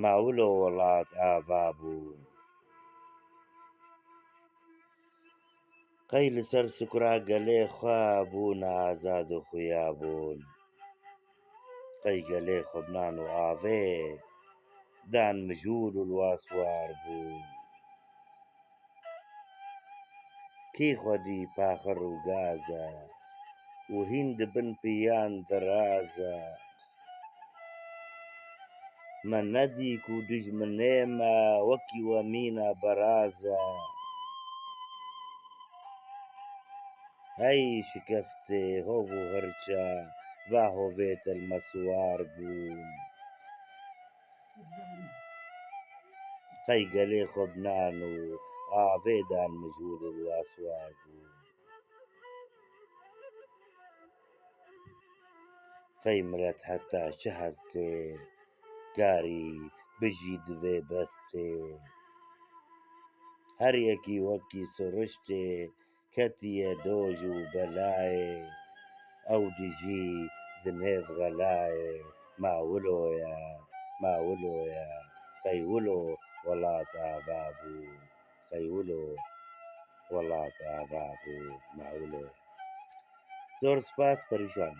ماولۆ وڵات ئاوا بوون قەی لەسەر سوکرا گەلێ خوا بوون ئازاد و خویا بوون قەی گەلێ خوبنان و ئاوێ دان مژول و لوا سوار بوون کەی خودی پاخەر و گازە و هین دبن پێیان دەرازە مە نەدیک و دوژمنێمە وەکی وەمینە بەرازە هەی شکەفتێ هۆڤ و هەرچە وا هۆڤێتە مەسوار بوون قەی گەلێ خوبنان و ئاڤێ دان مژول و لوا سوار بوون قەی مرەت هەتا چ هەستێ کاری بژی divê bestê her yekî wekî siruştê ketiye doj û belayê ew dijî di nêv xelayê mawilo ye qey wilo welat ava bû qey wilo welat ava bû mawilo ye. Zor spas perîşan.